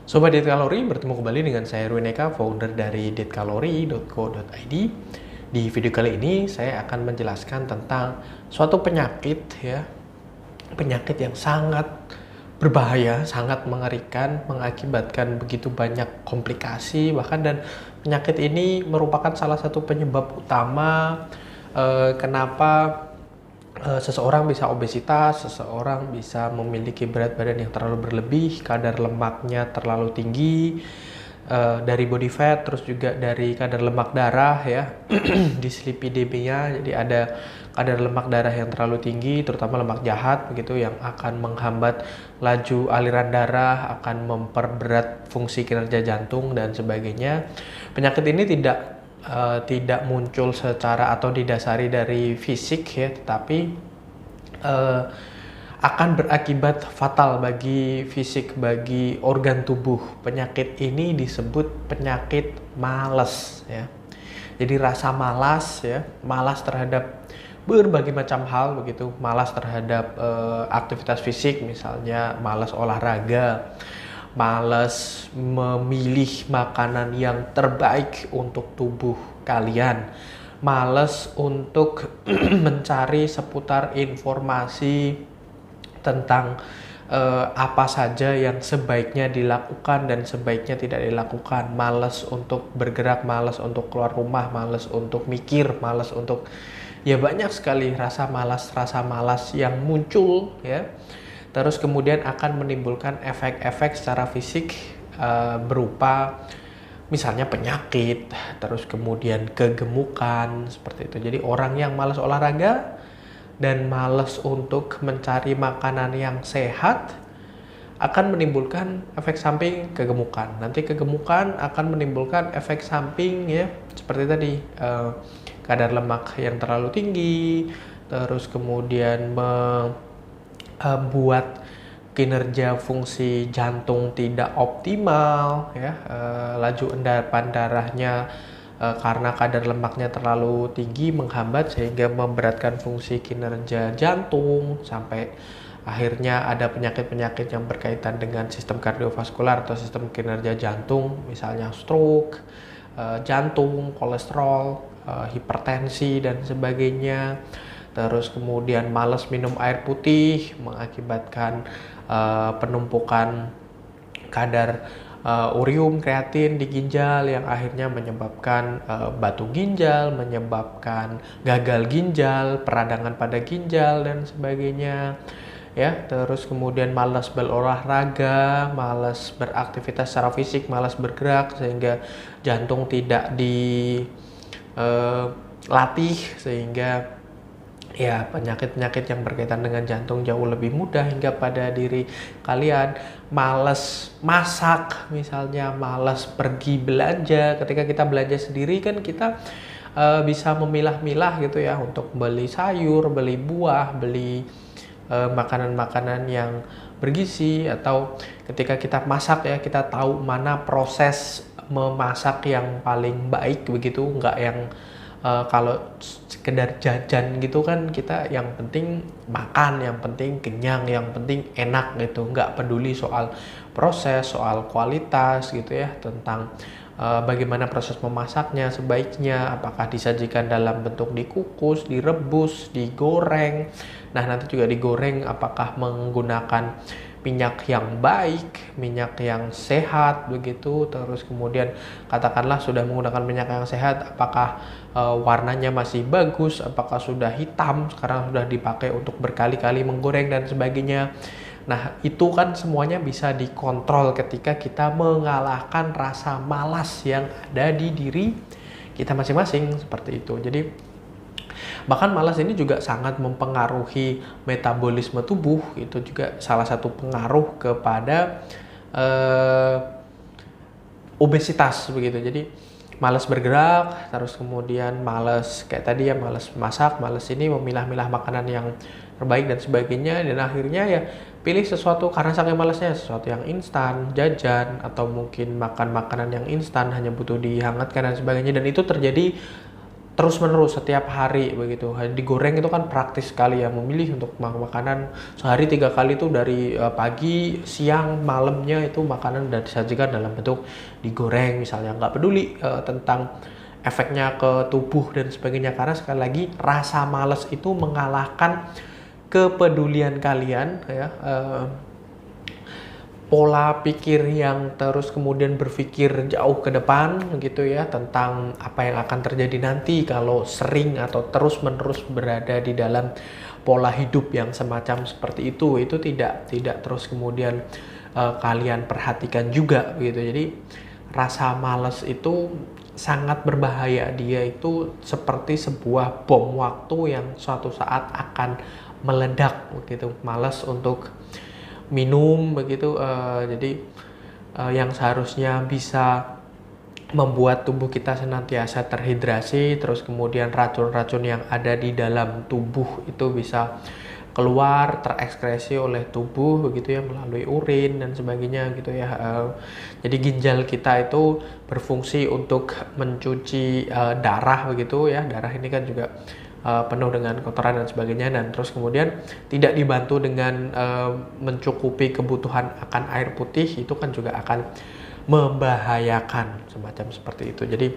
Sobat Diet Kalori, bertemu kembali dengan saya Erwin Eka, founder dari dietkalori.co.id. Di video kali ini saya akan menjelaskan tentang suatu penyakit penyakit yang sangat berbahaya, sangat mengerikan, mengakibatkan begitu banyak komplikasi bahkan, dan penyakit ini merupakan salah satu penyebab utama kenapa seseorang bisa obesitas, seseorang bisa memiliki berat badan yang terlalu berlebih, kadar lemaknya terlalu tinggi, dari body fat, terus juga dari kadar lemak darah dislipidemia. Jadi ada kadar lemak darah yang terlalu tinggi, terutama lemak jahat begitu, yang akan menghambat laju aliran darah, akan memperberat fungsi kinerja jantung dan sebagainya. Penyakit ini tidak muncul secara atau didasari dari fisik tetapi akan berakibat fatal bagi fisik, bagi organ tubuh. Penyakit ini disebut penyakit malas Jadi rasa malas malas terhadap berbagai macam hal begitu, malas terhadap aktivitas fisik, misalnya malas olahraga, malas memilih makanan yang terbaik untuk tubuh kalian, malas untuk mencari seputar informasi tentang apa saja yang sebaiknya dilakukan dan sebaiknya tidak dilakukan, malas untuk bergerak, malas untuk keluar rumah, malas untuk mikir, malas untuk banyak sekali rasa malas yang muncul Terus kemudian akan menimbulkan efek-efek secara fisik berupa misalnya penyakit, terus kemudian kegemukan, seperti itu. Jadi orang yang malas olahraga dan malas untuk mencari makanan yang sehat akan menimbulkan efek samping kegemukan. Nanti kegemukan akan menimbulkan efek samping seperti tadi, kadar lemak yang terlalu tinggi, terus kemudian buat kinerja fungsi jantung tidak optimal laju endapan darahnya karena kadar lemaknya terlalu tinggi menghambat sehingga memberatkan fungsi kinerja jantung, sampai akhirnya ada penyakit-penyakit yang berkaitan dengan sistem kardiovaskular atau sistem kinerja jantung, misalnya stroke, jantung, kolesterol, hipertensi dan sebagainya. Terus kemudian malas minum air putih mengakibatkan penumpukan kadar urium kreatin di ginjal yang akhirnya menyebabkan batu ginjal, menyebabkan gagal ginjal, peradangan pada ginjal dan sebagainya. Terus kemudian malas berolahraga, malas beraktivitas secara fisik, malas bergerak sehingga jantung tidak dilatih, sehingga penyakit-penyakit yang berkaitan dengan jantung jauh lebih mudah hingga pada diri kalian. Malas masak misalnya, malas pergi belanja. Ketika kita belanja sendiri kan kita bisa memilah-milah gitu untuk beli sayur, beli buah, beli makanan-makanan yang bergizi. Atau ketika kita masak kita tahu mana proses memasak yang paling baik begitu, nggak yang kalau sekedar jajan gitu kan, kita yang penting makan, yang penting kenyang, yang penting enak gitu, nggak peduli soal proses, soal kualitas gitu tentang bagaimana proses memasaknya sebaiknya, apakah disajikan dalam bentuk dikukus, direbus, digoreng. Nah nanti juga digoreng apakah menggunakan minyak yang baik, minyak yang sehat begitu. Terus kemudian katakanlah sudah menggunakan minyak yang sehat, apakah warnanya masih bagus, apakah sudah hitam, sekarang sudah dipakai untuk berkali-kali menggoreng dan sebagainya. Nah itu kan semuanya bisa dikontrol ketika kita mengalahkan rasa malas yang ada di diri kita masing-masing, seperti itu. Jadi bahkan malas ini juga sangat mempengaruhi metabolisme tubuh, itu juga salah satu pengaruh kepada obesitas begitu. Jadi malas bergerak, terus kemudian malas kayak tadi malas masak, malas ini memilah-milah makanan yang terbaik dan sebagainya, dan akhirnya pilih sesuatu karena saking malasnya, sesuatu yang instan, jajan, atau mungkin makan makanan yang instan hanya butuh dihangatkan dan sebagainya. Dan itu terjadi terus-menerus setiap hari begitu. Digoreng itu kan praktis sekali ya, memilih untuk makanan sehari 3 kali itu dari pagi, siang, malamnya itu makanan udah disajikan dalam bentuk digoreng misalnya. Nggak peduli tentang efeknya ke tubuh dan sebagainya, karena sekali lagi rasa malas itu mengalahkan kepedulian kalian ya. Pola pikir yang terus kemudian berpikir jauh ke depan gitu ya, tentang apa yang akan terjadi nanti kalau sering atau terus-menerus berada di dalam pola hidup yang semacam seperti itu tidak terus kemudian kalian perhatikan juga gitu. Jadi rasa malas itu sangat berbahaya, dia itu seperti sebuah bom waktu yang suatu saat akan meledak begitu. Malas untuk minum begitu, jadi yang seharusnya bisa membuat tubuh kita senantiasa terhidrasi, terus kemudian racun-racun yang ada di dalam tubuh itu bisa keluar, terekskresi oleh tubuh begitu ya, melalui urin dan sebagainya gitu ya. Jadi ginjal kita itu berfungsi untuk mencuci darah begitu ya. Darah ini kan juga penuh dengan kotoran dan sebagainya, dan terus kemudian tidak dibantu dengan mencukupi kebutuhan akan air putih, itu kan juga akan membahayakan semacam seperti itu. Jadi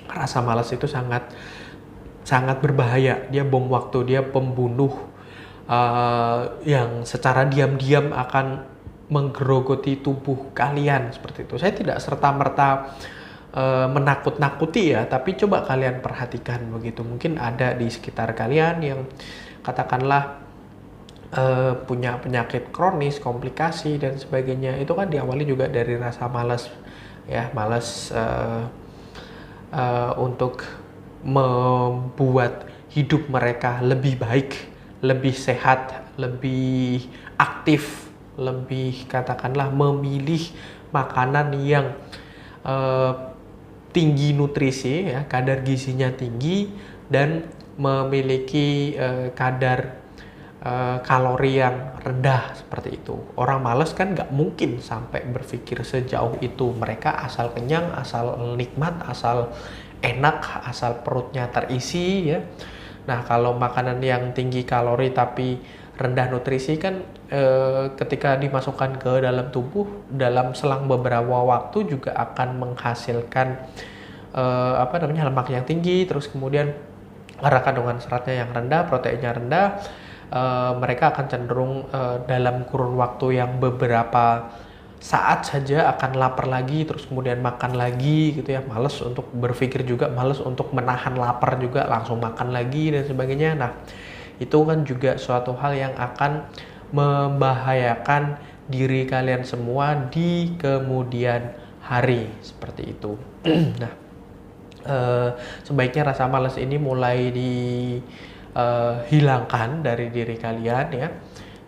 rasa malas itu sangat berbahaya, dia bom waktu, dia pembunuh yang secara diam-diam akan menggerogoti tubuh kalian seperti itu. Saya tidak serta-merta menakut-nakuti ya, tapi coba kalian perhatikan begitu. Mungkin ada di sekitar kalian yang katakanlah punya penyakit kronis, komplikasi dan sebagainya. Itu kan diawali juga dari rasa malas ya, malas untuk membuat hidup mereka lebih baik, lebih sehat, lebih aktif, lebih katakanlah memilih makanan yang tinggi nutrisi ya, kadar gizinya tinggi dan memiliki kadar kalori yang rendah seperti itu. Orang malas kan nggak mungkin sampai berpikir sejauh itu. Mereka asal kenyang, asal nikmat, asal enak, asal perutnya terisi ya. Nah, kalau makanan yang tinggi kalori tapi rendah nutrisi kan ketika dimasukkan ke dalam tubuh dalam selang beberapa waktu juga akan menghasilkan lemak yang tinggi, terus kemudian karena kandungan seratnya yang rendah, proteinnya rendah, mereka akan cenderung dalam kurun waktu yang beberapa saat saja akan lapar lagi, terus kemudian makan lagi gitu ya, males untuk berpikir juga, males untuk menahan lapar juga, langsung makan lagi dan sebagainya. Nah, itu kan juga suatu hal yang akan membahayakan diri kalian semua di kemudian hari seperti itu. Nah, sebaiknya rasa malas ini mulai dihilangkan dari diri kalian ya.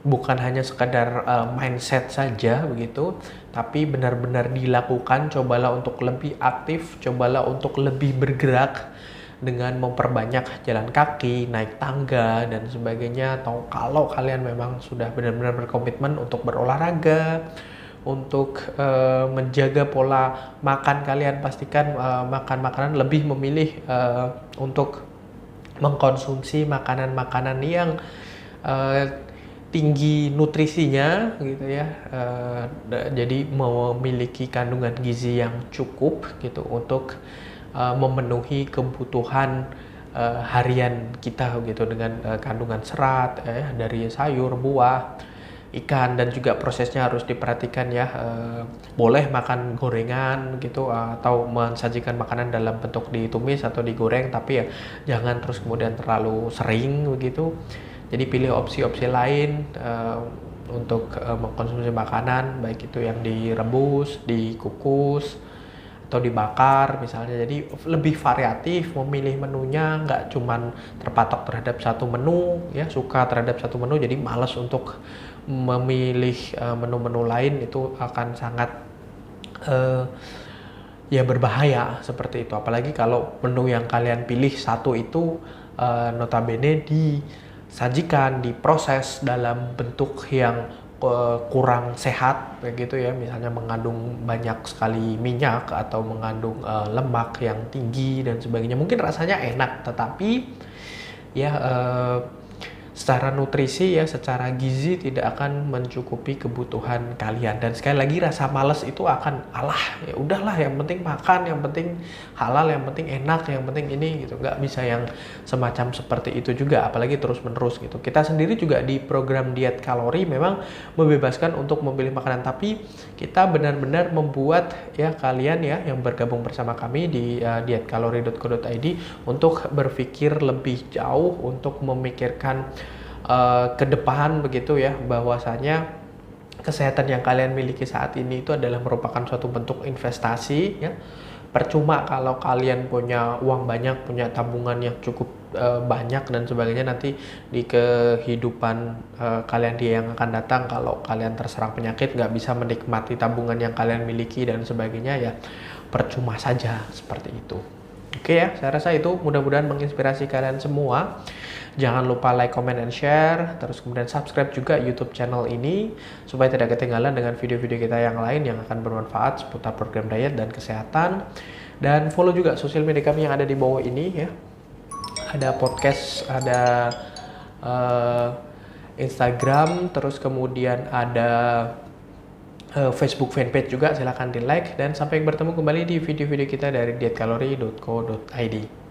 Bukan hanya sekadar mindset saja begitu, tapi benar-benar dilakukan. Cobalah untuk lebih aktif, cobalah untuk lebih bergerak dengan memperbanyak jalan kaki, naik tangga dan sebagainya. Atau kalau kalian memang sudah benar-benar berkomitmen untuk berolahraga, untuk menjaga pola makan kalian, pastikan makan makanan, lebih memilih untuk mengkonsumsi makanan-makanan yang tinggi nutrisinya gitu ya, jadi memiliki kandungan gizi yang cukup gitu untuk memenuhi kebutuhan harian kita gitu, dengan kandungan serat dari sayur, buah, ikan, dan juga prosesnya harus diperhatikan ya. Boleh makan gorengan gitu atau mensajikan makanan dalam bentuk ditumis atau digoreng, tapi ya jangan terus kemudian terlalu sering begitu. Jadi pilih opsi-opsi lain untuk mengkonsumsi makanan, baik itu yang direbus, dikukus, atau dibakar misalnya. Jadi lebih variatif memilih menunya, nggak cuman terpatok terhadap satu menu ya, suka terhadap satu menu jadi malas untuk memilih menu-menu lain. Itu akan sangat ya berbahaya seperti itu. Apalagi kalau menu yang kalian pilih satu itu notabene disajikan, diproses dalam bentuk yang kurang sehat begitu ya, misalnya mengandung banyak sekali minyak atau mengandung lemak yang tinggi dan sebagainya, mungkin rasanya enak tetapi ya secara nutrisi ya, secara gizi tidak akan mencukupi kebutuhan kalian. Dan sekali lagi rasa males itu akan ya udahlah, yang penting makan, yang penting halal, yang penting enak, yang penting ini gitu. Nggak bisa yang semacam seperti itu juga, apalagi terus menerus gitu. Kita sendiri juga di program diet kalori memang membebaskan untuk memilih makanan, tapi kita benar-benar membuat ya kalian ya yang bergabung bersama kami di dietkalori.co.id untuk berpikir lebih jauh, untuk memikirkan ke depan begitu ya, bahwasanya kesehatan yang kalian miliki saat ini itu adalah merupakan suatu bentuk investasi ya. Percuma kalau kalian punya uang banyak, punya tabungan yang cukup banyak dan sebagainya, nanti di kehidupan kalian yang akan datang kalau kalian terserang penyakit nggak bisa menikmati tabungan yang kalian miliki dan sebagainya, ya percuma saja seperti itu. Oke ya, saya rasa itu mudah-mudahan menginspirasi kalian semua. Jangan lupa like, comment, and share. Terus kemudian subscribe juga YouTube channel ini supaya tidak ketinggalan dengan video-video kita yang lain yang akan bermanfaat seputar program diet dan kesehatan. Dan follow juga sosial media kami yang ada di bawah ini ya. Ada podcast, ada Instagram, terus kemudian ada Facebook fanpage juga, silahkan di like. Dan sampai bertemu kembali di video-video kita dari dietkalori.co.id.